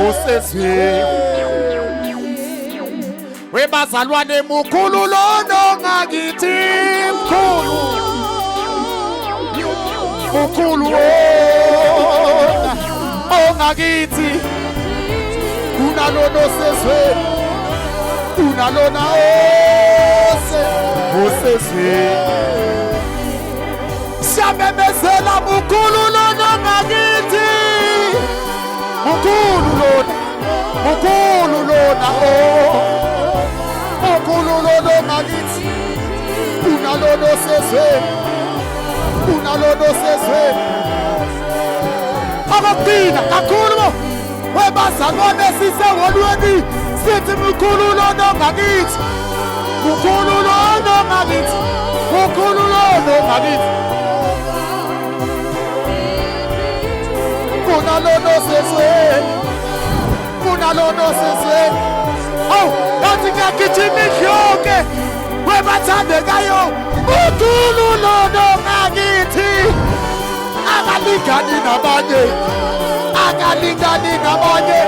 usezweni webazalwane mukhulu lona ngakithi mkhulu mukhulu ongakithi kunalona osezweni kunalona osezweni siyamemezela mukhulu lona ngakithi mukhulu lona mukhulu lona mukhulu lona ngakithi kunalona osezweni kunalona osezweni abaqina kakhulu webazalwane siseholweni sithi mukhulu lona ngakithi mukhulu lona ngakithi mukhulu lona ngakithi kunalona osezweni kunalona osezweni awu yathi ngiyagijimisa yonke webathandekayo mukhulu lona ngakithi akalingani nabanye akalingani nabanye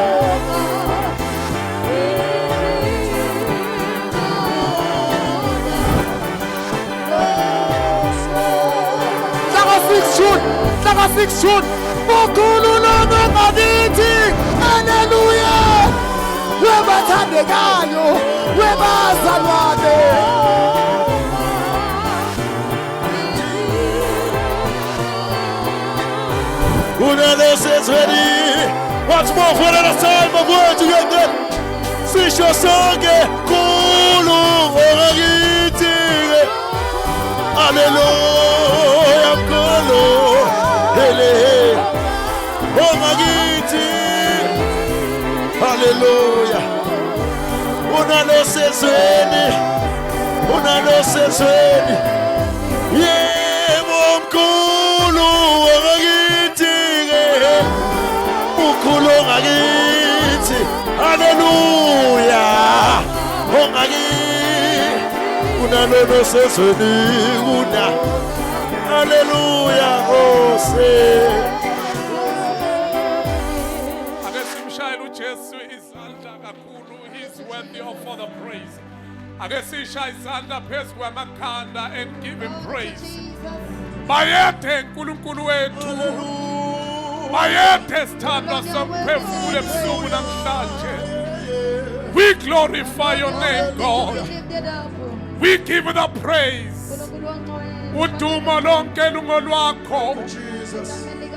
Hlaka 6 June mukhulu lona ngakithi haleluya webathandekayo webazalwane unalosezweni once more for another time of word together sisho sonke khulu ngakithi haleluya khulu hele ngakithi haleluya unalosezweni yebo mkhulu ngakithi ukhulu ngakithi haleluya ngakithi unalosezweni una haleluya ose akesimshayela uJesu izandla kakhulu he's worthy of all the praise akesishaya izandla phezu kwamakhanda and give him praise bayethe uNkulunkulu wethu bayethe sithandwa somphefumulo ebusuku namhlanje we glorify your name God we give you the praise udumo lonke lungolwakho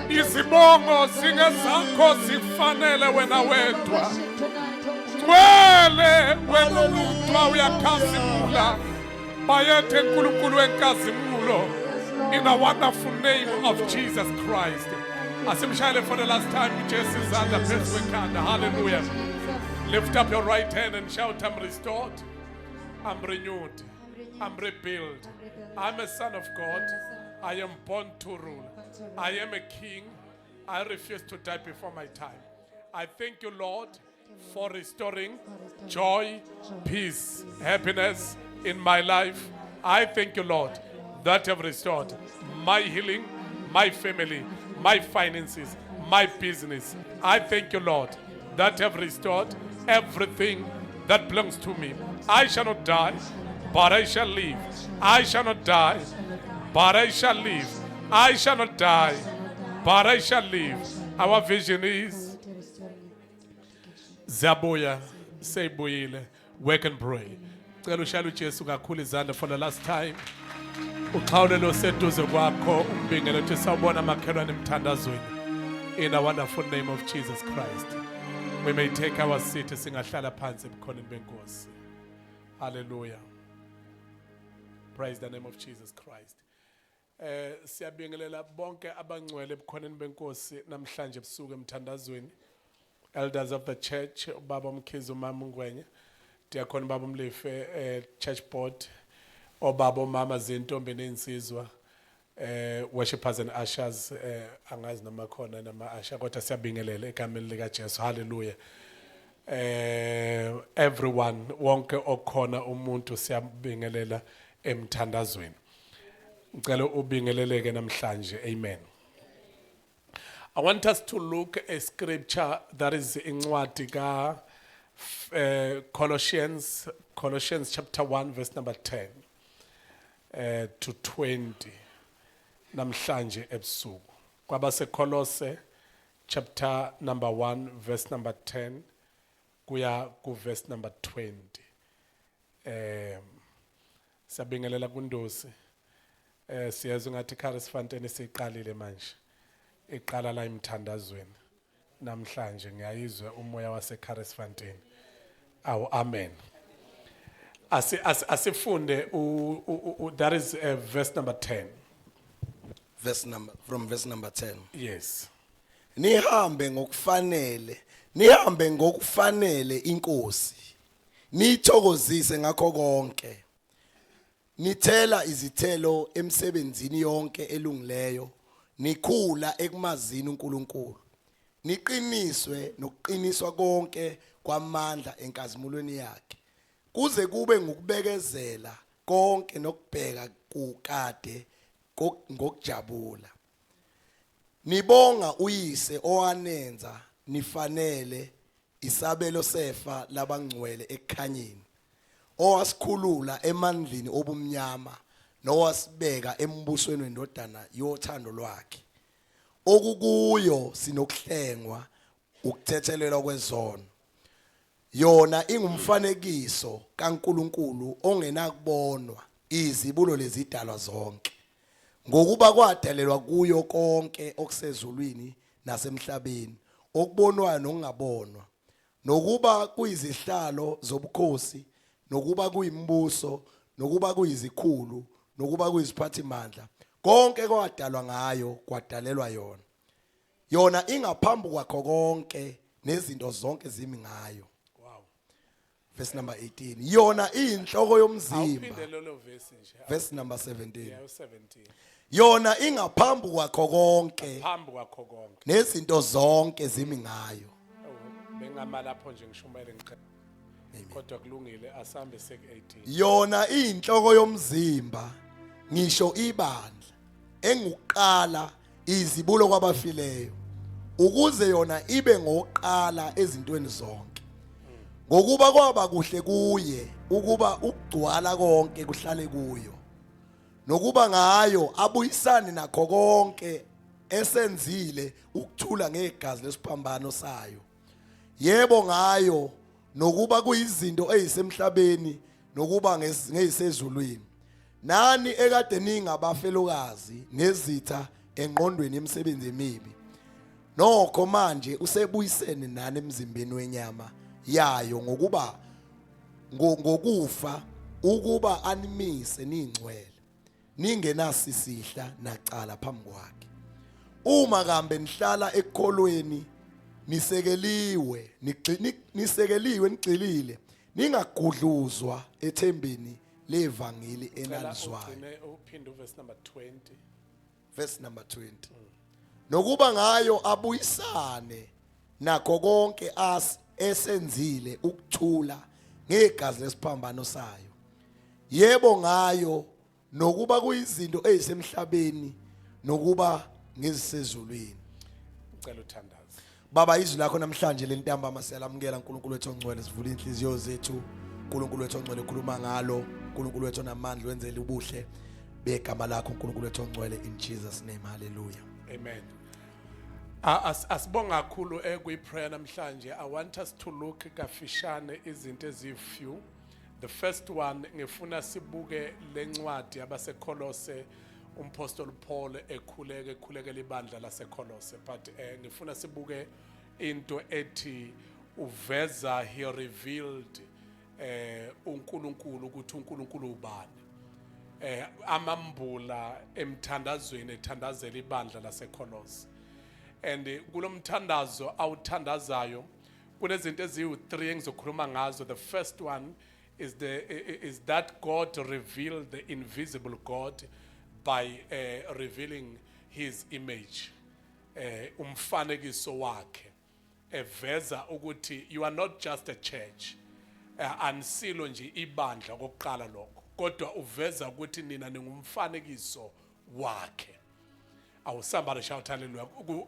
izibongo zingezakho zifanele wena wedwa ngcwele wena umuntu uyakhazimula bayethe uNkulunkulu wenkazimulo in the wonderful name of Jesus Christ asimshayele for the last time uJesu izandla phezu kwekhanda hallelujah lift up your right hand and shout I'm restored I'm renewed I'm rebuilt I'm a son of God I am born to rule I am a king I refuse to die before my time I thank you Lord for restoring joy peace happiness in my life I thank you Lord that you have restored my healing my family my finances my business I thank you Lord that you have restored everything that belongs to me I shall not die but I shall live I shall not die but I shall live I shall not die but I shall live our vision is Zabuya seyibuyile work and pray cela ushayele uJesu kakhulu izandla for the last time uxhawulelo seduze kwakho umbingele uthi sawubona amakhelwane emthandazweni in a wonderful name of Jesus Christ we may take our seat singahlala phansi ebukhoneni benkosi hallelujah praise the name of Jesus Christ siyabingelela bonke abangcwele ebukhoneni benkosi namhlanje ebusuku emthandazweni elders of the church baba umkhizo mama ungwenye diakon baba umlife church board obaba mama zintombi nensizwa worshipers and ushers angazi noma khona nama usher kodwa siyabingelela egameni lika Jesu hallelujah everyone wonke okhona umuntu siyabingelela emthandazweni ngicela ubingeleleke namhlanje amen I want us to look at a scripture that is in Colossians chapter 1 verse number 10 to 20. Namhlanje ebusuku. Kwabase Kolose chapter number 1 verse number 10 kuya ku verse number 20. Siyabingelela kundosi. Siyazi ngathi Caris Fontaine siqalile manje. Iqala la imthandazweni. Namhlanje ngiyayizwa umoya wase Caris Fontaine. Awu amen. Asifunde that is verse number 10. From verse number 10. Yes. Nihambe ngokufanele inkosi. Nithokozise ngakho konke. Nithela izithelo emsebenzini yonke elungileyo. Nikhula ekumazini uNkulunkulu. Niqiniswe nokuqiniswa konke kwamandla enkazimulweni yakhe. Kuze kube ngokubekezela konke nokubheka kukade ngokujabula. Nibonga uyise owanenza nifanele isabelo sefa labangcwele ekukhanyeni. Owasikhulula emandleni obumnyama nowasibeka embusweni wendodana yothando lwakhe. Okukuyo sinokuhlengwa ukuthethelelwa kwezono. Yona ingumfanekiso kaNkulunkulu ongenakubonwa izibulo lezidalwa zonke. Ngokuba kwadalelwa kuyo konke okusezulwini nasemhlabeni, okubonwayo nokungabonwa, nokuba kuyizihlalo zobukhosi, nokuba kuyimbuso, nokuba kuyizikhulu, nokuba kuyiziphathimandla, konke kwadalwa ngayo, kwadalelwa yona. Yona ingaphambi kwakho konke nezinto zonke zimi ngayo. Wow. Verse number 18. Yona iyinhloko yomzimba. Awuphinde lelo verse nje. Verse number 17. Yeah, 17. Yona ingaphambi kwakho konke Phambi kwakho konke. nezinto zonke zimi ngayo. Bengama lapho nje ngishumele ngiqe. Kodwa kulungile asambe sek 18. Yona iyinhloko yomzimba, ngisho ibandla enguqala izibulo kwabafileyo, ukuze yona ibe ngoqala ezintweni zonke. Ngokuba kwaba kuhle kuye ukuba ukugcwala konke kuhlale kuyo, nokuba ngayo abuyisane nakho konke esenzile ukuthula ngegazi lesiphambano sayo. Yebo ngayo nokuba kuyizinto ezisemhlabeni nokuba ngezisezulwini. Nani ekade ningabafelokazi nezitha engqondweni yemisebenzi emibi. Nokho manje usebuyisene nani emzimbeni wenyama yayo ngokufa ukuba animise ningcwele. Ningenasisihla nacala phambi kwakhe. Uma kambe nihlala ekholweni nisekeliwe nigxilile, ningagudluzwa ethembeni levangeli enalizwayo. Uphinde verse number 20. Verse number 20. Nokuba ngayo abuyisane nakho konke esenzile ukuthula ngegazi lesiphambano sayo. Yebo ngayo nokuba kuyizinto ezisemhlabeni nokuba ngezisezulwini. Ngicela uthandaze. Baba, izwi lakho namhlanje lentambama siyalamukela uNkulunkulu wethu ongcwele, sivula inhliziyo zethu. uNkulunkulu wethu ongcwele, khuluma ngalo. uNkulunkulu wethu onamandla, wenzele ubuhle begama lakho uNkulunkulu wethu ongcwele, in Jesus name. Hallelujah. Amen. Asibonga kakhulu kwi-prayer namhlanje. I want us to look kafishane izinto ezifew. The first one ngifuna sibuke lencwadi yabaseKolose, umpostoli Paul ekhulekela ibandla laseKolose, but ngifuna sibuke into ethi uveza, he revealed uNkulunkulu ukuthi uNkulunkulu ubani. Amambula emthandazweni ethandazela ibandla laseKolose. And kulomthandazo awuthandazayo kunezinto eziwu-3 engizokhuluma ngazo. The first one is that God revealed the invisible God by revealing his image, umfanekiso wakhe, eveza ukuthi you are not just a church, anisilo nje ibandla kokuqala lokho, kodwa uveza ukuthi nina ningumfanekiso wakhe. Somebody shout hallelujah.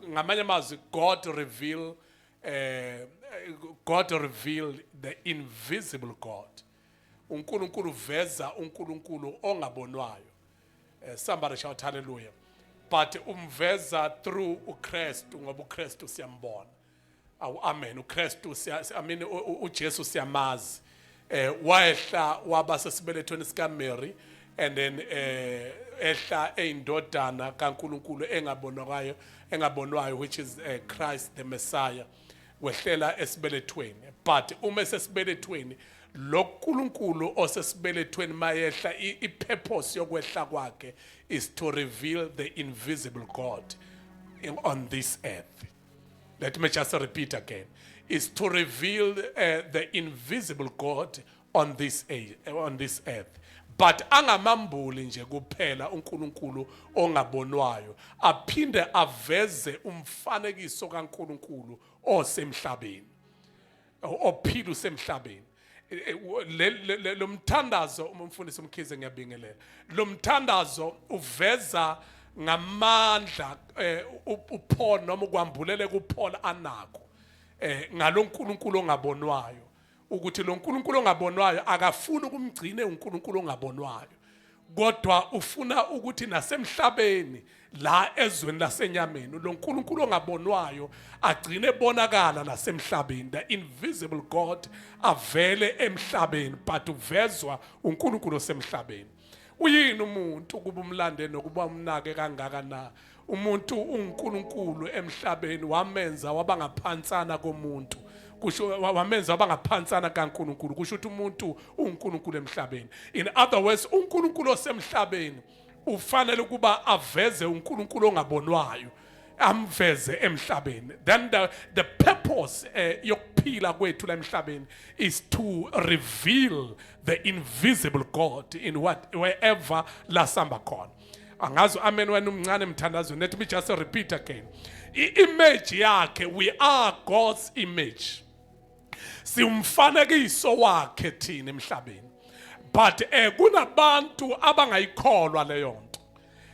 Ngamanye amazwi, God revealed the invisible God. uNkulunkulu veza uNkulunkulu ongabonwayo. Somebody shout hallelujah. But umveza through uKristu, ngoba uKristu siyambona. Amen. uKristu uJesu siyamazi. Wayehla waba sesibelethweni sika Mary, and then ehla eyindodana kaNkulunkulu engabonwayo, which is Christ the Messiah. Wehlela esibelethweni. But uma sesibelethweni lo Nkulunkulu osesibelethweni mayehla, I-purpose yokwehla kwakhe is to reveal the invisible God on this earth. Let me just repeat again. Is to reveal the invisible God on this earth. But angamambuli nje kuphela uNkulunkulu ongabonwayo, aphinde aveze umfanekiso kaNkulunkulu osemhlabeni, ophila usemhlabeni. Lo mthandazo umfundisi uMkhize ngiyabingelela. Lo mthandazo uveza ngamandla uPaul noma ukwambulela kuPaul anakho ngalo uNkulunkulu ongabonwayo, ukuthi lo uNkulunkulu ongabonwayo akafuni ukumgcina uNkulunkulu ongabonwayo, kodwa ufuna ukuthi nasemhlabeni la ezweni lasenyameni lo uNkulunkulu ongabonwayo agcine bonakala nasemhlabeni. The invisible God avele emhlabeni, but uvezwa uNkulunkulu osemhlabeni. Uyini umuntu kuba umlande nokuba umnake kangaka na? Umuntu uNkulunkulu emhlabeni wamenza wabangaphansana komuntu. Kusho wamenza wabangaphansana kaNkulunkulu. Kusho ukuthi umuntu uNkulunkulu emhlabeni. In other words, uNkulunkulu osemhlabeni ufanele kuba aveze uNkulunkulu ongabonwayo, amveze emhlabeni. Then the purpose yokuphila kwethu la emhlabeni is to reveal the invisible God in wherever la samba khona. Angazo amen wena umncane mthandazo. Let me just repeat again. I-image yakhe, we are God's image. Siumfanekiso wakhe thina emhlabeni. But kunabantu abangayikholwa leyo nto.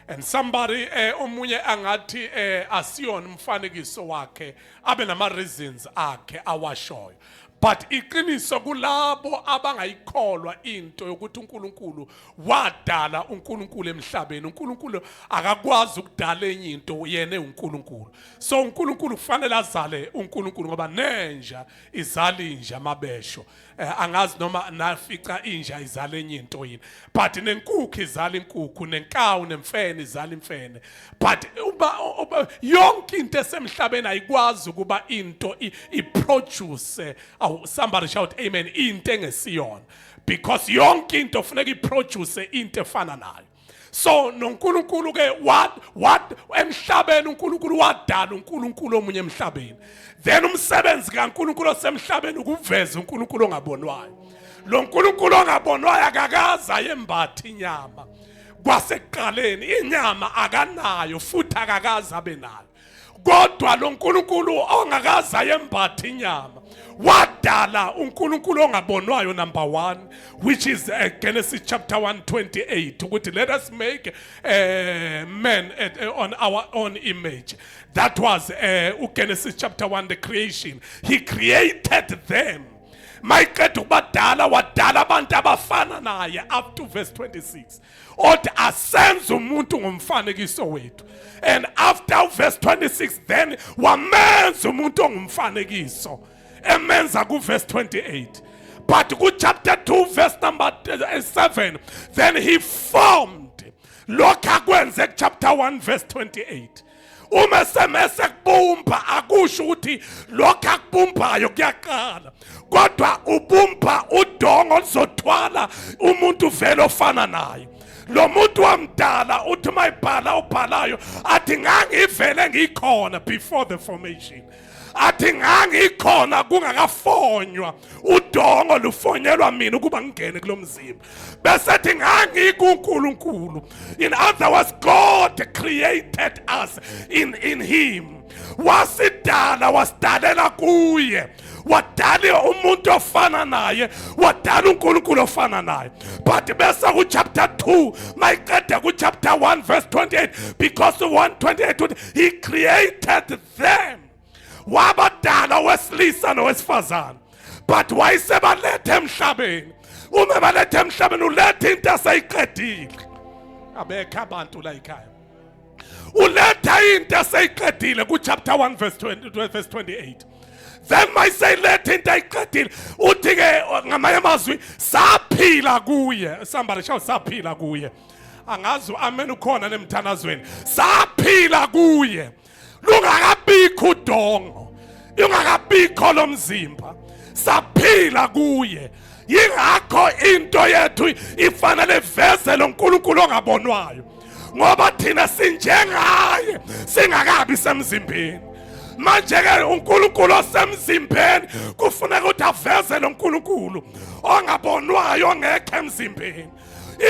And somebody omunye angathi asiyona umfanekiso wakhe, abe nama reasons akhe awashoyo. But iqiniso kulabo abangayikholwa into yokuthi uNkulunkulu wadala uNkulunkulu emhlabeni. uNkulunkulu akakwazi ukudala enye into, yena uNkulunkulu. So uNkulunkulu kufanele azale uNkulunkulu, ngoba nenja izala inja amabesho. Angazi noma nafica inja izala enye into yini. But nenkukhu izala inkukhu, nenkawu nemfene izala imfene. But yonke into esemhlabeni ayikwazi ukuba into iproduce. Somebody shout amen. Into engesiyona, because yonke into funeka iproduce into efana nayo. So noNkulunkulu ke what emhlabeni uNkulunkulu wadala uNkulunkulu omunye emhlabeni. Then umsebenzi kaNkulunkulu osemhlabeni ukuveza uNkulunkulu ongabonwayo. Lo uNkulunkulu ongabonwayo akakaza yembatha inyama. Kwasekuqaleni inyama akanayo futhi akakaza abe nayo. Kodwa lo uNkulunkulu ongakaza yembatha inyama wadala uNkulunkulu ongabonwayo, number 1, which is Genesis chapter 1:28, ukuthi let us make men on our own image. That was Genesis chapter 1, the creation. He created them. Mayiqeda ukubadala wadala abantu abafana naye up to verse 26. Othi asenze umuntu ngomfanekiso wethu. And after verse 26 then wamenza umuntu ngomfanekiso. Emenza ku verse 28. But ku chapter 2 verse number 7, then he formed. Lokhu akwenze ku chapter 1 verse 28. Uma semese kubumba akusho ukuthi lokhu akubumbayo kuyaqala, kodwa ubumba udongo oluzothwala umuntu vele ofana naye. Lo muntu wamdala uthi mayibhala ubhalayo athi ngangivele ngikhona before the formation. Athi ngangikhona kungakafonywa udongo lufonyelwa mina ukuba ngene kulomzimba. Bese athi ngangikuNkulunkulu. In other words, God created us in him. wasidala wasidalela kuye wadala umuntu ofana naye wadala uNkulunkulu ofana naye. But bese ku chapter 2 mayiqeda ku chapter 1 verse 28 because 1:28 he created them wabadala wesilisa nowesifazane. But wayesebalethe emhlabeni. Uma balethe emhlabeni ulethe into aseyiqedile. Abekho abantu la ekhaya. Uletha into aseyiqedile ku chapter 1 verse 28. Then mayise lethe into ayiqedile. Uthi ke ngamanye amazwi saphila kuye. Somebody shout saphila kuye. Angazi amen ukhona nemthanazweni. Saphila kuye. Lungakabikho udongo. Lungakabikho lomzimba. Saphila kuye. Yingakho into yethu ifanele vezele uNkulunkulu ongabonwayo. Ngoba thina sinjengaye singakabi semzimbeni. Manje ke uNkulunkulu osemzimbeni kufuneka ukuthi avezele uNkulunkulu ongabonwayo ongekho emzimbeni.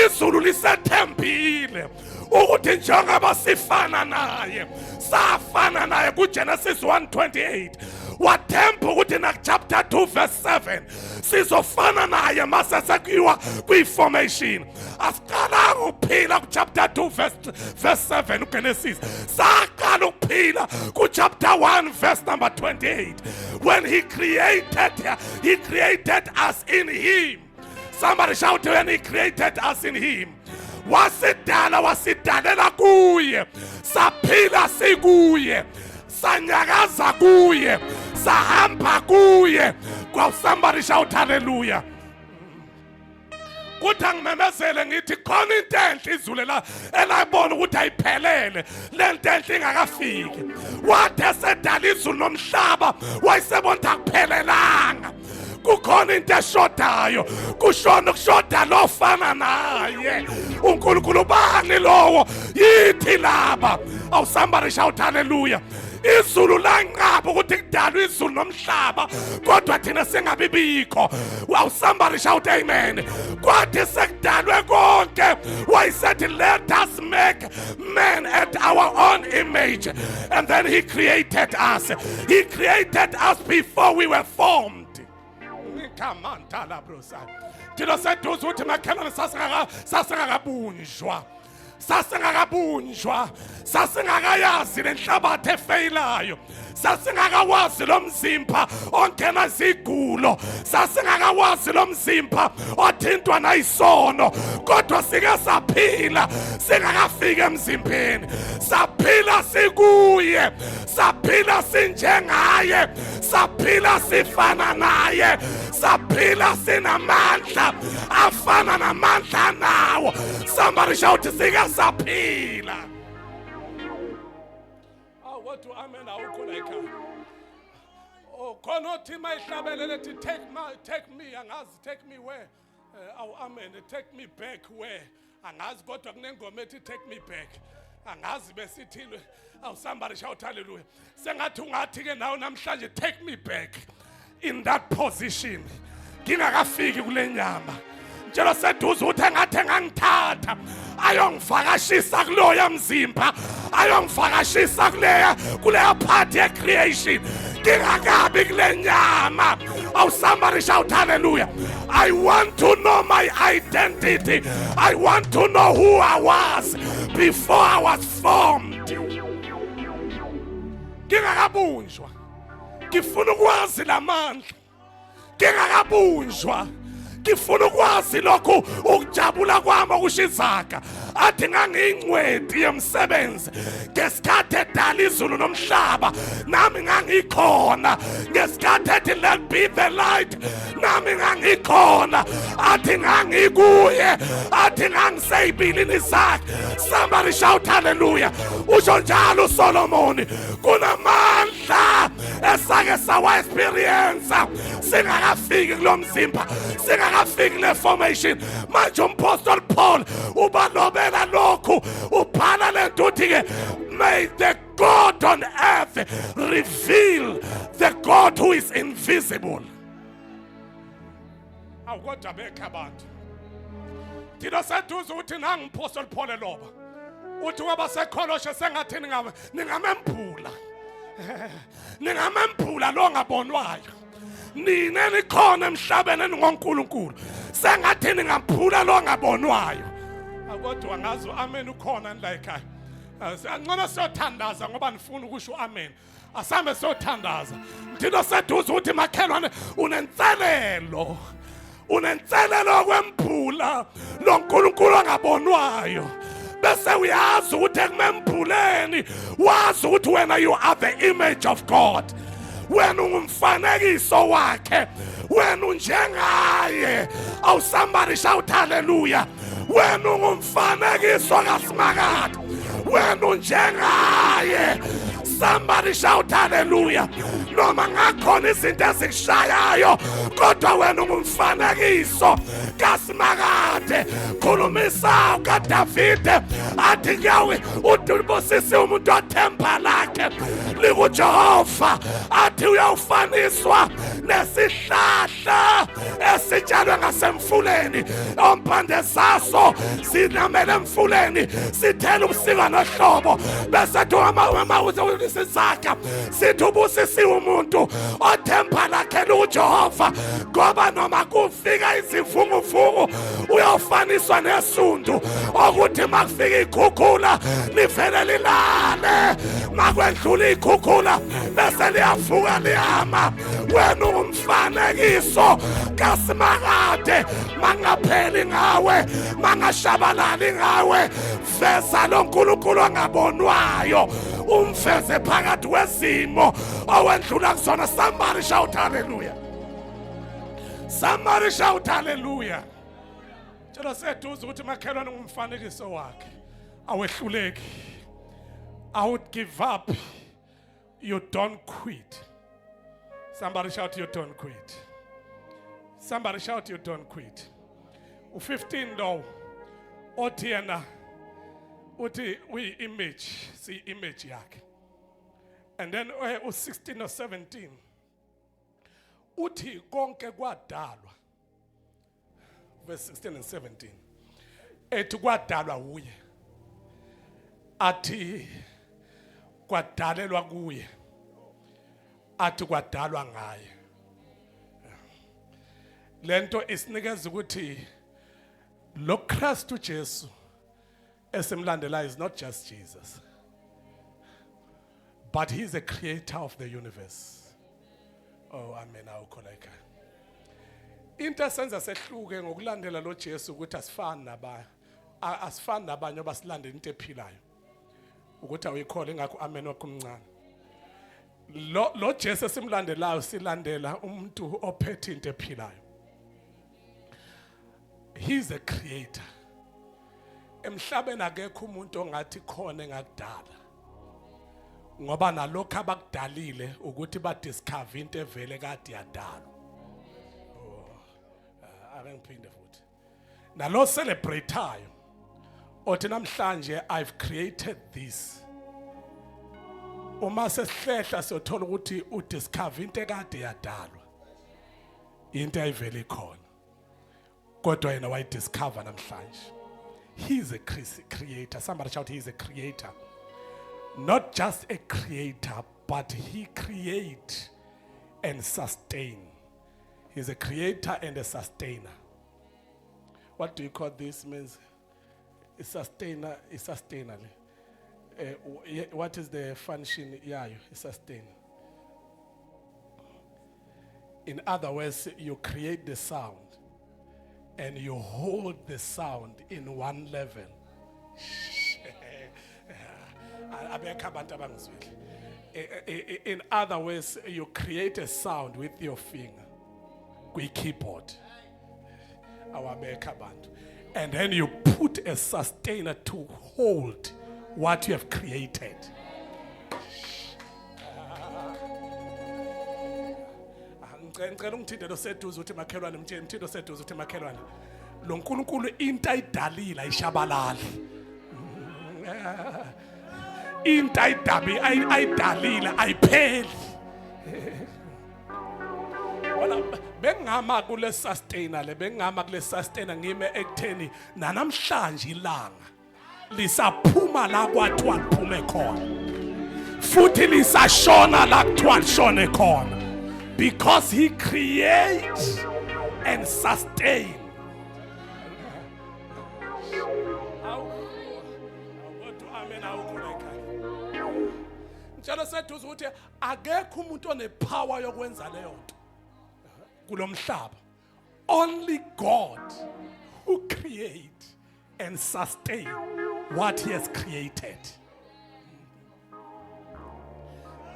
Izulu lisethembile ukuthi njengoba sifana naye safana naye ku Genesis 1:28 wathemba ukuthi na chapter 2 verse 7 sizofana naye mase sekwiwa kwi-formation. Asiqala ukuphila ku chapter 2 verse 7 uGenesis, saqala ukuphila ku chapter 1 verse number 28 when he created us in him. Somebody shout when he created us in him. Wasidalela kuye, saphila sikuye, sanyakaza kuye, sahamba kuye. Somebody shout hallelujah. Kuthi angimemezele ngithi khona into enhle izulu elabona ukuthi ayiphelele, lento enhle ingakafiki. Wathi esedala izulu nomhlaba wayesebona akuphelelanga. Kukhona into eshodayo, kushona ukushoda lofana naye. uNkulunkulu bani lowo? Yithi laba. Aw somebody shout hallelujah. Izulu lanqaba ukuthi kudalwe izulu nomhlaba kodwa thina singabibikho. Wow, somebody shout amen. Kwathi sekudalwe konke wayesethi let us make man at our own image, and then he created us. He created us before we were formed. Come on, tala brosa. Thina seduze ukuthi makhelwane sasingakabunjwa. Sasingakayazi lenhlabathi efeyilayo, sasingakawazi lo mzimba ongena izigulo, sasingakawazi lo mzimba othintwa nayisono, kodwa sike saphila singakafika emzimbeni. Saphila sikuye, saphila sinjengaye, saphila sifana naye, saphila sinamandla afana namandla nawo. Somebody shout sike saphila. What do amen awukho la ekhaya? Oh khona othi mayihlabelele ethi take me angazi take me where? Aw amen take me back where? Angazi kodwa kunengoma ethi take me back. Angazi besithilwe. Aw somebody shout hallelujah. Sengathi ungathi ke nawo namhlanje take me back in that position. Ngingakafiki kule nyama. Njalo seduze ukuthi engathi engangithatha ayongivakashisa kuloya mzimba, ayongivakashisa kuleya part ye creation. Ngingakabi kule nyama. Oh somebody shout hallelujah. I want to know my identity. I want to know who I was before I was formed. Ngingakabunjwa, ngifuna ukwazi lamandla. Ngingakabunjwa, ngifuna ukwazi lokho ukujabula kwami okushizaka. Athi ngangiyingcwedi yemsebenzi ngesikhathi edala izulu nomhlaba, nami ngangikhona. Ngesikhathi ethi let be the light, nami ngangikhona. Athi ngangikuye, athi ngangisey'bilini zakhe. Somebody shout hallelujah. Usho njalo uSolomoni, kunamandla esake sawa experience singakafiki kulo mzimba, singakafiki le formation. Manje uMapostle Paul ubalobela lokhu, ubhala lento uthi ke may the God on earth reveal the God who is invisible. Awukodwa bekho abantu. Thina seduze uthi nangu uMapostle Paul eloba. Uthi ngoba seKoloshe sengathi ningamembula. ningamemphula lo ngabonwayo nina nikhona emhlabeni ngoNkulunkulu sengathi ningamphula lo ngabonwayo kodwa ngazo amen ukhona la ekhaya angcono siyothandaza ngoba nifuna ukusho amen asambe siyothandaza mthina seduze uthi makhelwane unenselelo kwemphula lo nkulunkulu angabonwayo bese uyazi ukuthi ekumemphuleni wazi ukuthi wena you are the image of God wena ungumfanekiso wakhe wena unjengaye awu somebody shout hallelujah wena ungumfanekiso kaSimakade wena unjengaye somebody shout hallelujah noma ngakhona izinto ezikushayayo kodwa wena ungumfanekiso kaSimakade khulumisa kaDavide athi nyawe udubusisi umuntu othemba lakhe likuJehova athi uyawufaniswa nesihlahla esitshalwe ngasemfuleni ompande zaso sinamele emfuleni sithela ubusika nohlobo bese uma sizaka sithi ubusisiwe umuntu othemba lakhe likuJehova ngoba noma kufika izivunguvungu uyawufaniswa nesundu ukuthi makufika ikhukhula livele lilale makwendlula ikhukhula bese liyavuka liyama wena ungumfanekiso kaSimakade mangapheli ngawe mangashabalali ngawe veza lo nkulunkulu angabonwayo umfeze phakathi kwezimo owendlula kusona somebody shout hallelujah somebody shout hallelujah tshela seduze ukuthi makhelwane ngumfanekiso wakhe awehluleki I would give up you don't quit somebody shout you don't quit somebody shout you don't quit u15 lo othi yena uthi uyi-image si-image yakhe and then u16 or 17 uthi konke kwadalwa verse 16 and 17 ethi kwadalwa uye athi kwadalelwa kuye athi kwadalwa ngaye lento isinikeza ukuthi lo Kristu Jesu esimlandela is not just Jesus but he is the creator of the universe. Oh amen awukholeka into esenza sehluke ngokulandela lo Jesu ukuthi asifani nabanye abasilandela into ephilayo ukuthi awuyikholwa ingakho amen wakumncane lo Jesu esimlandelayo silandela umuntu ophethe into ephilayo. He is a creator. Emhlabeni akekho umuntu ongathi khona engakudala ngoba nalokho abakudalile ukuthi ba discover into evele kade yadala. Abengiphinde futhi nalo celebrateayo othi namhlanje I've created this uma sesihlehla siyothola ukuthi udiscover into ekade yadalwa into ayivele ikhona kodwa yena wayidiscover namhlanje. He is a creator. Somebody shout, he is a creator. Not just a creator, but he creates and sustains. He is a creator and a sustainer. What do you call this? Means a sustainer, a sustainer. What is the function? Yeah, a sustainer. In other words, you create the sound and you hold the sound in one level. In other words, you create a sound with your finger, with keyboard. And then you put a sustainer to hold what you have created. Ngicela ungithinde seduze uthi makhelwane mthinde seduze uthi makhelwane lo nkulunkulu into ayidalile ayishabalali into ayidalile ayipheli wala bengama kule sustainer le bengama kule sustainer ngime ekutheni namhlanje ilanga lisaphuma la kwathi waphume khona futhi lisashona la kuthiwa lishone khona, because he creates and sustains. Njalo sethu ukuthi akekho umuntu onepower yokwenza leyo nto kulomhlaba. Only God who creates and sustains what he has created.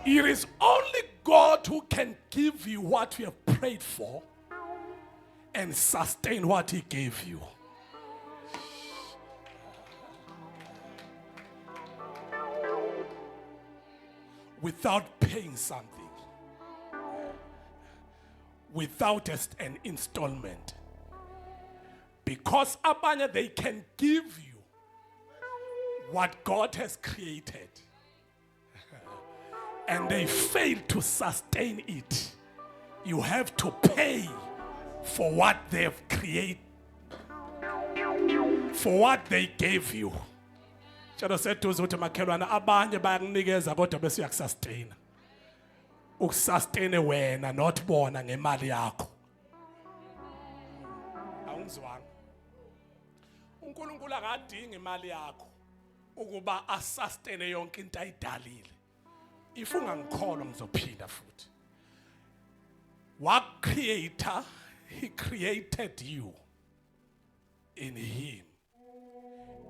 It is only God who can give you what you have prayed for and sustain what he gave you. Without paying something, without an installment. Because abanye, they can give you what God has created and they fail to sustain it. You have to pay for what they have created, for what they gave you. Njalo sethuza ukuthi makhelwana abanye bayakunikeza kodwa bese uyakusustain. Ukusustain wena not bona ngemali yakho. Awungizwanga. uNkulunkulu akadingi imali yakho ukuba asustain yonke into ayidalile. If ungangikholwa ngizophinda futhi. What creator, he created you in him.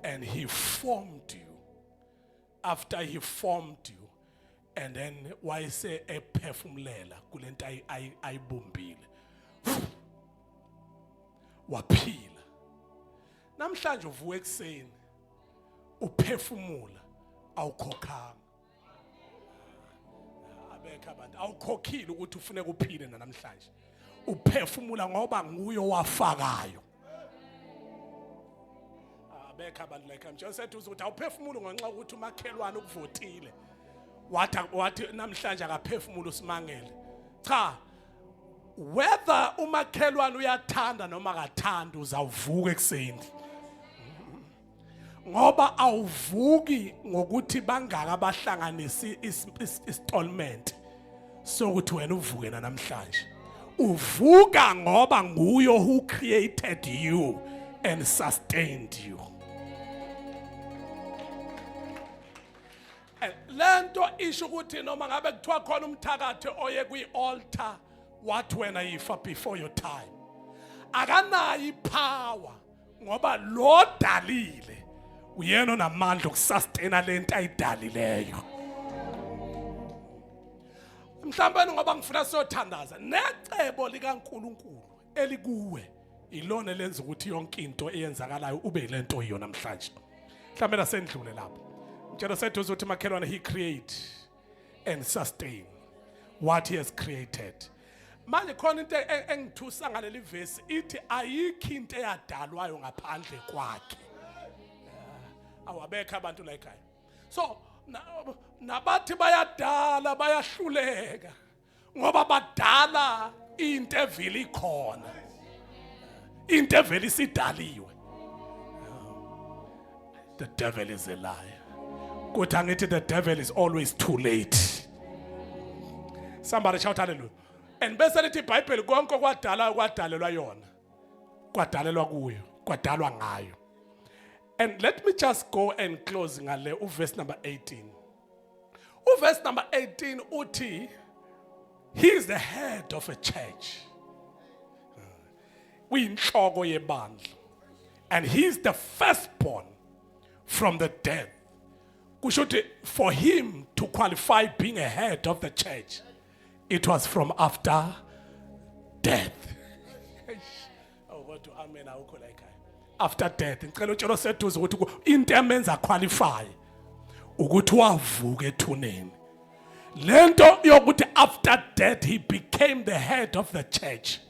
And he formed you. After he formed you, and then why say a perfumelela kulenta ayibumbile. Waphila. Namhlanje uvuka ekseni uphefumula awukhokhanga. Abekho abantu awukhokhile ukuthi ufune kuphile namhlanje. Uphefumula ngoba nguye owafakayo. Abekho abantu like I'm just said ukuthi awuphefumula ngenxa ukuthi umakhelwane ukuvotile. Wathi namhlanje akaphefumula usimangele. Cha. Whether umakhelwane uyathanda noma akathanda uzawuvuka ekseni. Ngoba awuvuki ngokuthi bangaka abahlanganisi installment sokuthi wena uvuke namhlanje. Uvuka ngoba nguye who created you and sustained you. Lento isho ukuthi noma ngabe kuthiwa khona umthakathe oye kwi-altar wathi wena yifa before your time. Akanayi power ngoba lo dalile uyena onamandla okusustaina lento ayidalileyo. Mhlawumbe ngoba ngifuna siyothandaza necebo likaNkulunkulu elikuwe ilona lenza ukuthi yonke into eyenzakalayo ube lento iyo namhlanje. Mhlawumbe nasendlule lapho. Njalo sethu uzothi makhelwane he create and sustain what he has created. Manje khona into engithusa ngaleli verse ithi ayikho into eyadalwayo ngaphandle kwakhe. Awabekho abantu la ekhaya. So nabathi bayadala bayahluleka ngoba badala into evile ikhona. Into evile isidaliwe. The devil is a liar. The devil is always too late. Somebody shout hallelujah. And bese lithi iBhayibheli konke kwadalelwa yona. Kwadalelwa kuyo, kwadalwa ngayo. And let me just go and close ngale verse number 18. Verse number 18 uthi he is the head of a church. Uyinhloko yebandla. And he is the firstborn from the dead. For him to qualify being a head of the church, it was from after death. Oh, what do I mean? After death. Ngicela utshelo seduze ukuthi into emenza qualify ukuthi wavuka ethuneni. Lento yokuthi after death he became the head of the church.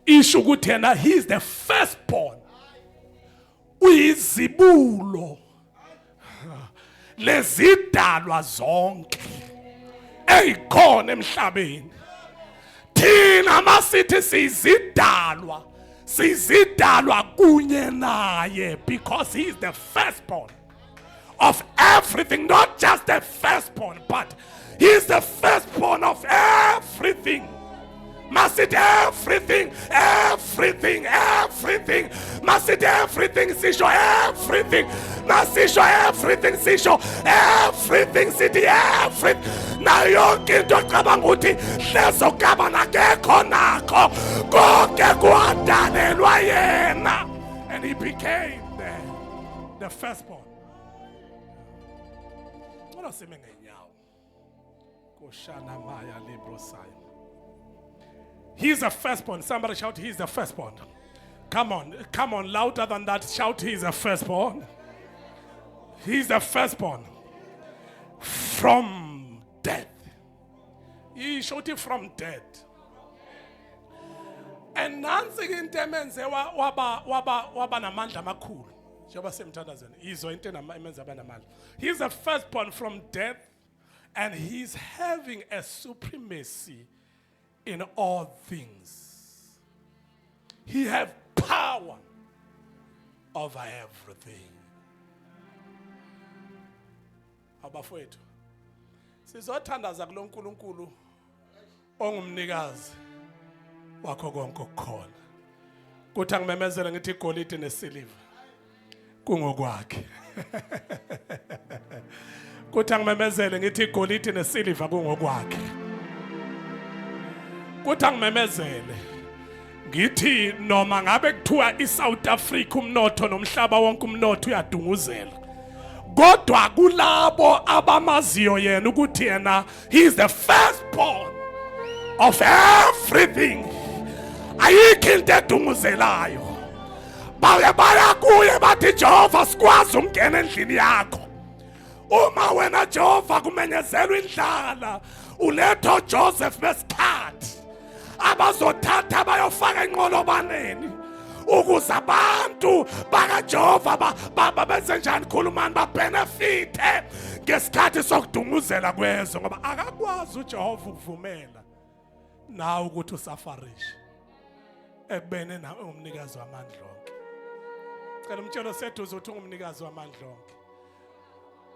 Isho ukuthi yena he is the firstborn. Uyizibulo lezidalwa zonke eyikhona emhlabeni. Thina masithi sizidalwa kunye naye because he is the firstborn of everything, not just the firstborn, but he's the firstborn of everything. Must it everything, everything, everything. Must it everything, sisho everything. Must sisho everything, sisho everything, city everything. Na yonke into ocabanga ukuthi lezogaba nakekho nakho konke kuwadalelwa yena. And he became the firstborn. Ngoba sime ngenyawo. Koshana maya libro sai. He's the firstborn. Somebody shout, he's the firstborn. Come on, louder than that. Shout, he's the firstborn. He's the firstborn from death. He shouted from death. And nansi into emenze waba namandla amakhulu. Njengoba semthandazweni. Izo into emenze aba namandla. He's the firstborn from death, and he's having a supremacy in all things. He has power over everything. Abafowethu, sizothandaza kulo nkulunkulu ongumnikazi wakho konke okukhona. Kuthi angimemezele ngithi igolide nesiliva kungokwakhe. Kuthi angimemezele ngithi igolide nesiliva kungokwakhe. Kuthi angimemezele ngithi noma ngabe kuthiwa iSouth Africa umnotho nomhlaba wonke umnotho uyadunguzela, kodwa kulabo abamaziyo yena ukuthi yena he is the firstborn of everything. Ayikho into edunguzelayo. Baya kuye bathi Jehova sikwazi ukungena endlini yakho. Uma wena Jehova kumenyezelwa indlala, uletho Joseph besikhathi abazothatha bayofaka enqolobaneni ukuze abantu bakaJehova benze njani khulumani babenefite ngesikhathi sokudunguzela kwezo, ngoba akakwazi uJehova ukuvumela nawe ukuthi usafarishe ekubene na umnikazi wamandla onke. Cela umtshelo seduze uthi ungumnikazi wamandla onke.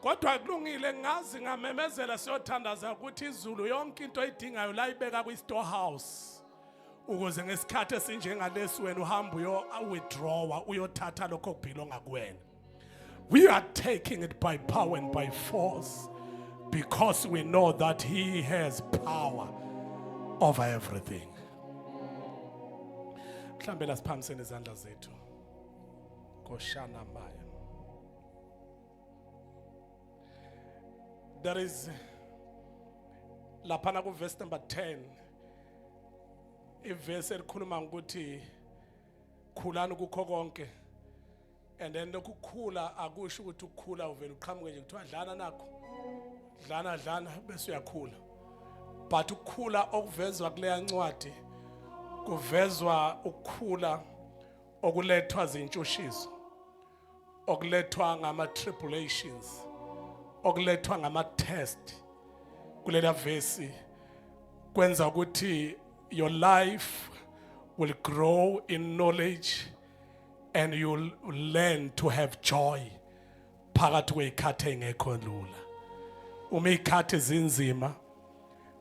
Kodwa kulungile ngazi ngamemezela siyothandaza ukuthi izulu yonke into ayidingayo la ibeka kwi-storehouse ukuze ngesikhathi esinjengalesi wena uhamba uyo-withdrawa uyothatha lokho kubhilonga kuwena. We are taking it by power and by force because we know that he has power over everything. Mhlambe lasiphamisene izandla zethu. Koshana maya. There is laphana ku verse number 10, iverse elikhuluma ukuthi khulani kukho konke, and then lokukhula akusho ukuthi ukukhula uvela uqhamuke nje kuthiwa dlana nakho dlana bese uyakhula, but ukukhula okuvezwa kuleya ncwadi kuvezwa ukukhula okulethwa zintshutshiso, okulethwa ngama tribulations, okulethwa ngama test. Kulela verse kwenza ukuthi your life will grow in knowledge and you'll learn to have joy phakathi kwezikhathi engekho lula. Uma izikhathi zinzima,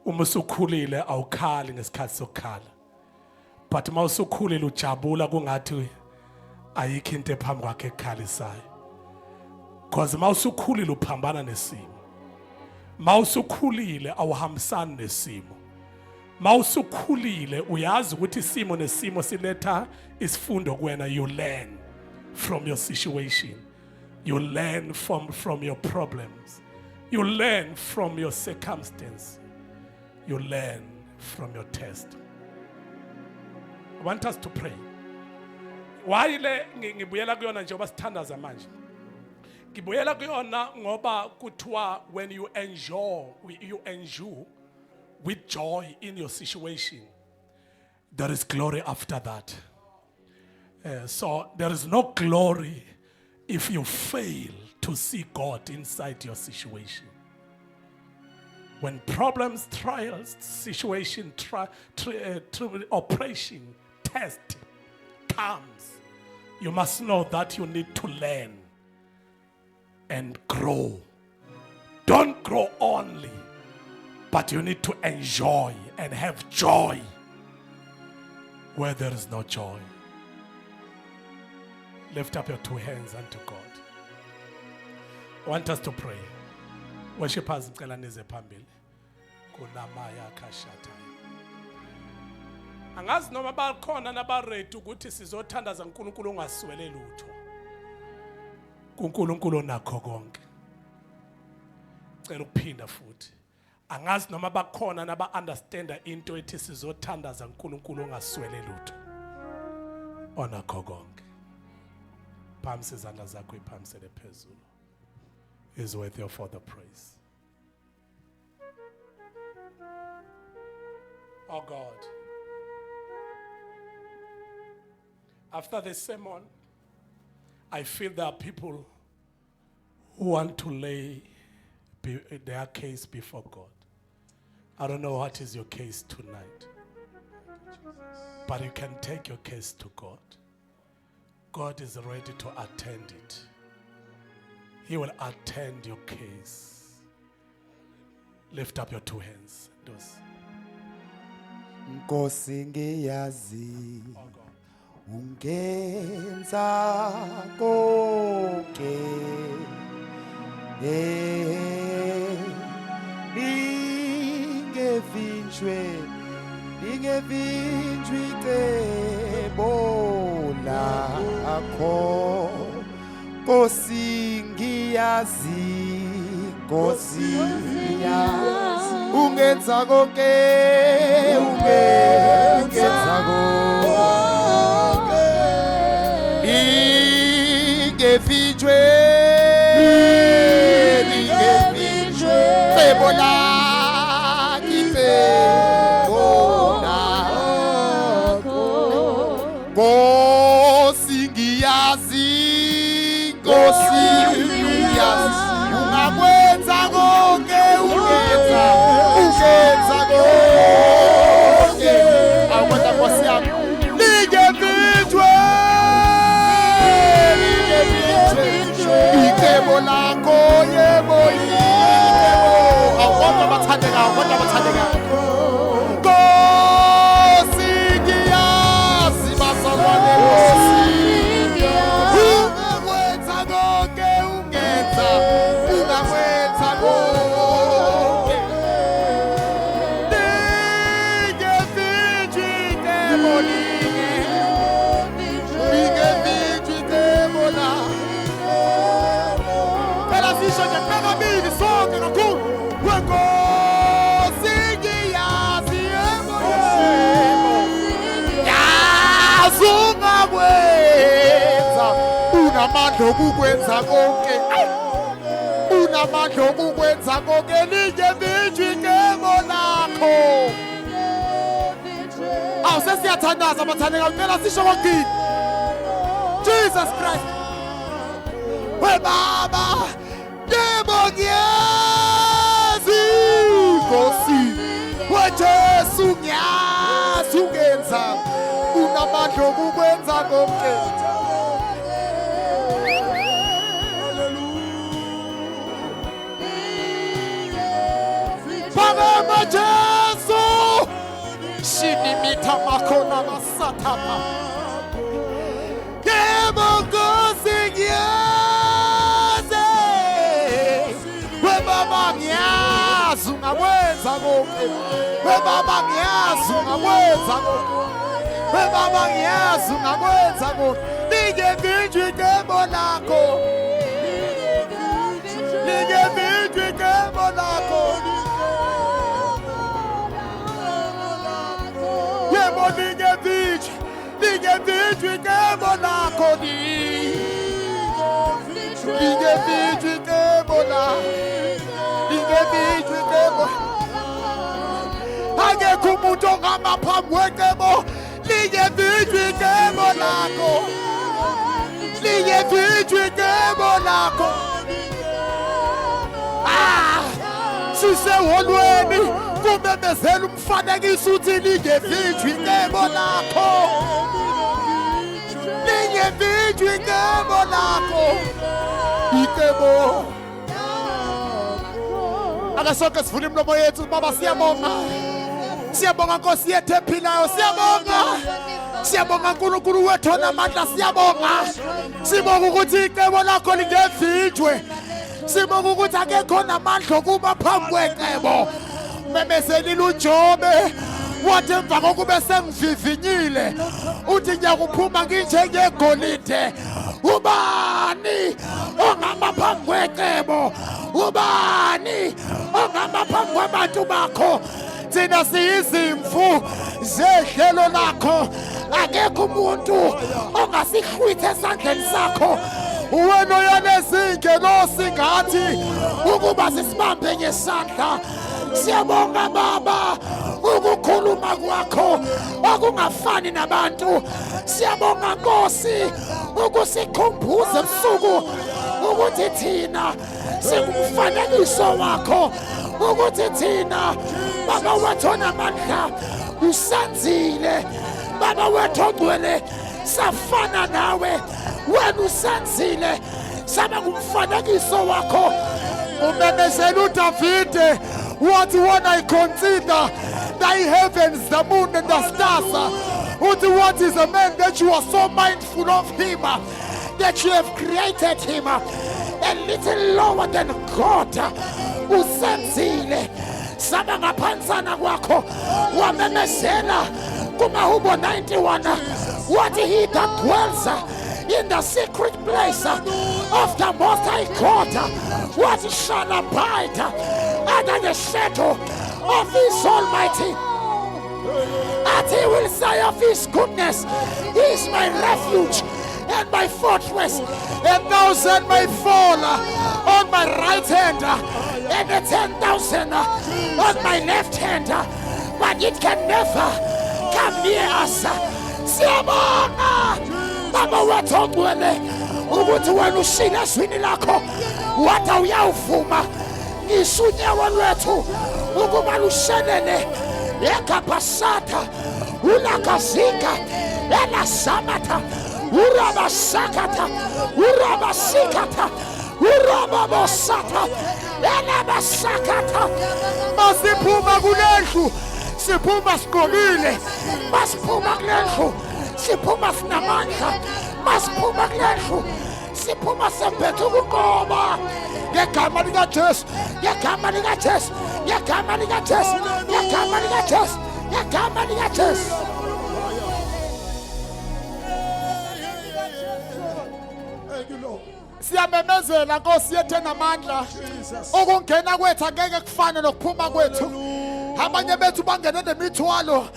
uma usukhulile awukhali ngesikhathi sokukhala, but uma usukhulile ujabula kungathi ayikho into ephambi kwakhe ekhalisayo. Because uma usukhulile uphambana nesimo. Ma usukhulile awuhambisani nesimo. Ma usukhulile uyazi ukuthi isimo nesimo siletha isifundo kuwena. You learn from your situation. You learn from your problems. You learn from your circumstance. You learn from your test. I want us to pray. Why le ngibuyela kuyona njengoba sithandaza manje. Ngibuyela kuyona ngoba kuthiwa when you endure with joy in your situation, there is glory after that. So there is no glory if you fail to see God inside your situation. When problems, trials, situation, operation, test comes, you must know that you need to learn and grow. Don't grow only, but you need to enjoy and have joy where there is no joy. Lift up your two hands unto God. I want us to pray. Worshipers, ngicela nize phambili. Kunamaya kashataya. Angazi noma bakhona nabaready ukuthi sizothandaza uNkulunkulu ongaswele lutho. kuNkulunkulu onakho konke. Ngicela ukuphinda futhi. Angazi noma bakhona naba understanda into ethi sizothandaza uNkulunkulu ongaswele lutho. Onakho konke. Phamsi izandla zakho iphamisele phezulu. Is worthy of all the praise. Oh God. After this sermon, I feel there are people who want to lay their case before God. I don't know what is your case tonight, but you can take your case to God. God is ready to attend it. He will attend your case. Lift up your two hands. Those. Nkosi ngiyazi Oh God. ungenza konke ningevinjwe icebo lakho Nkosi ngiyazi ungenza konke ungenza konke ningevinjwe icebo lakho Nkosi ngiyazi ungakwenza konke ungenza konke awukwenda Nkosi yami ningevinjwe icebo lakho yebo awukwenda bathandeka Nkosi ngiyazi bazalwane ungakwenza konke ungenza konke ningevinjwe icebo phela sisho nje phakabili sonke kakhulu wenkosi ngiyazi yazi ungakwenza unamandla okukwenza konke unamandla okukwenza konke ningevinjwe icebo lakho awu sesiyathandaza bathandeka phela sisho kwakini Jesus Christ we baba yebo ngiyazi Nkosi we Jesu ngiyazi ungenza unamandla okukwenza konke Baba Jesu shinimita makona masatapa yebo Nkosi ngiyazi we baba ngiyazi ungakwenza konke we baba ngiyazi ungakwenza konke we baba ngiyazi ungakwenza konke ningevinjwe icebo lakho ningevinjwe icebo lakho yebo ningevinjwe icebo lakho ningevinjwe icebo lakho akekho umuntu ongama phambi kwecebo ningevinjwe icebo lakho ningevinjwe icebo lakho siseholweni kumemezela umfanekiso uthi ningevinjwe icebo lakho lingevinjwa icebo lakho, icebo. Ake sonke sivule imilomo yethu Baba, siyabonga. Siyabonga Nkosi yethu ephilayo, siyabonga. Siyabonga uNkulunkulu wethu onamandla, siyabonga. Sibonga ukuthi icebo lakho lingevinjwe. Sibonga ukuthi akekho namandla okuba phambi kwecebo. Memezelile uJobe wathi emva kokube sengivivinyile uthi ngiyakuphuma nginjengegolide. Ubani ongama phambi kwecebo? Ubani ongama phambi kwabantu bakho? Thina siyizimvu zehlelo lakho, akekho umuntu ongasihlwitha esandleni sakho. Wena oyalezinge nosingathi ukuba sisibambe ngesandla. Siyabonga Baba ukukhuluma kwakho okungafani nabantu. Siyabonga Nkosi ukusikhumbuza ebusuku ukuthi thina singumfanekiso wakho, ukuthi thina Baba wethu onamandla usenzile. Baba wethu ongcwele safana nawe, wena usenzile saba ngumfanekiso wakho. Umemezela uDavide wathi when I consider thy heavens, the moon and the stars, what is a man that you are so mindful of him, that you have created him a little lower than God. Usenzile saba ngaphansana kwakho. Wamemezela kumahubo 91 what he that dwells in the secret place of the Most High God, what shall abide under the shadow of His Almighty. And He will say of His goodness, He is my refuge and my fortress. And thousand may fall on my right hand, and 10,000 on my left hand, but it can never come near us. Siyabonga Baba wethu ongcwele ukuthi wena ushila ezwini lakho wathi uyawuvuma isunyawo lwethu ukuba lushelele ekapasata ulakazika elasamata urabasakata urabasikata urababosata elabasakata. Masiphuma kulendlu siphuma sigqokile, masiphuma kulendlu siphuma sinamandla, masiphuma kulendlu siphuma semphethe ukunqoba ngegama likaJesu, ngegama likaJesu, ngegama likaJesu, ngegama likaJesu, ngegama likaJesu. Siyamemezela Nkosi yethu enamandla ukungena kwethu angeke kufane nokuphuma kwethu. Abanye bethu bangene nemithwalo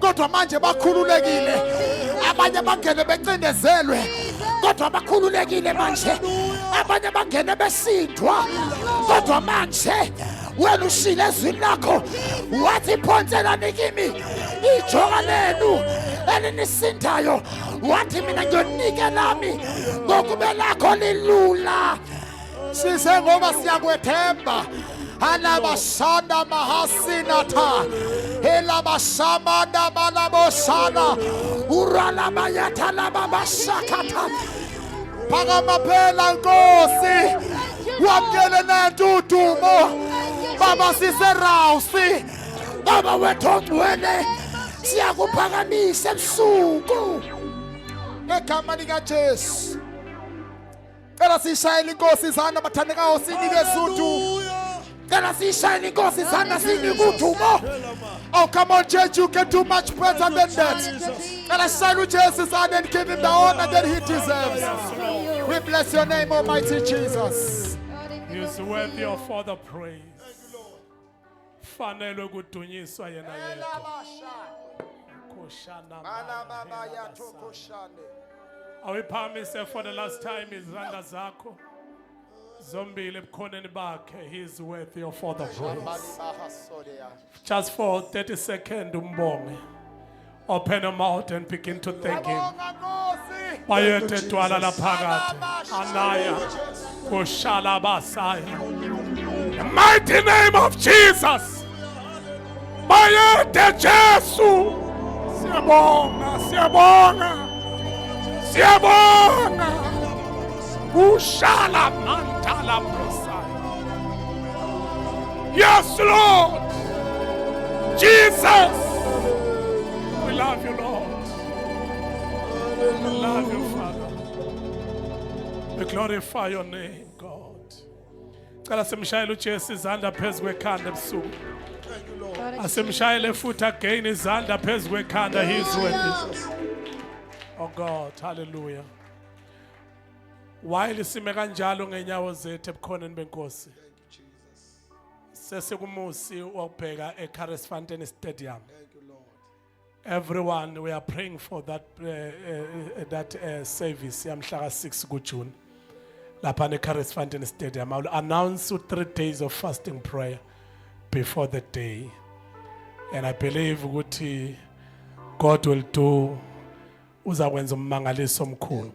kodwa manje bakhululekile, abanye bangene becindezelwe kodwa bakhululekile manje, abanye bangene besindwa kodwa manje wena ushile ezwini lakho wathi phonselani kimi ijoka lenu elinisindayo, wathi mina ngiyonika lami ngokube lakho lilula. Sise ngoba siyakwethemba alabasanda mahasinata elabashamanda balabosana uralabayata lababashakata. Phakama phela Nkosi wamkele nantudumo Baba siserawusi. Baba wethu ongcwele siyakuphakamisa ebusuku ngegama likaJesu. Cela sishayele Nkosi izandla bathandekayo sinike isuthu. Cela sishayele Nkosi izandla sinike udumo. Oh, come on, church, you can do much better than that. Cela shayele uJesu izandla and give him the honor that he deserves. We bless your name, Almighty Jesus. He is worthy of all the praise. Fanele kudunyiswa yena yedwa. Koshana awuphamise for the last time izandla zakho zombili ebukhoneni bakhe. He is worthy of all the praise. Just for 30 seconds umbonge. Open your mouth and begin to thank him. Bayete twala la phakathi anaya koshala basaya. The mighty name of Jesus. Bayete Jesu. Siyabonga, siyabonga. Siyabonga. Ushala mantala prosai. Yes, Lord. Jesus. We love you, Lord. We love you, Father. We glorify your name, God. Cela simshayele uJesu izandla phezu kwekhanda ebusuku. Asimshayele futhi again izandla phezu kwekhanda. He is worthy. Oh God, hallelujah. While sime kanjalo ngenyawo zethu ebukhoneni benkosi. Sesekumusi wokubheka eCarresfontein Stadium. Everyone, we are praying for that service yamhla ka6 kuJune. Lapha eCarresfontein Stadium. I will announce 3 days of fasting prayer before the day. And I believe ukuthi God will do uzakwenza ummangaliso omkhulu.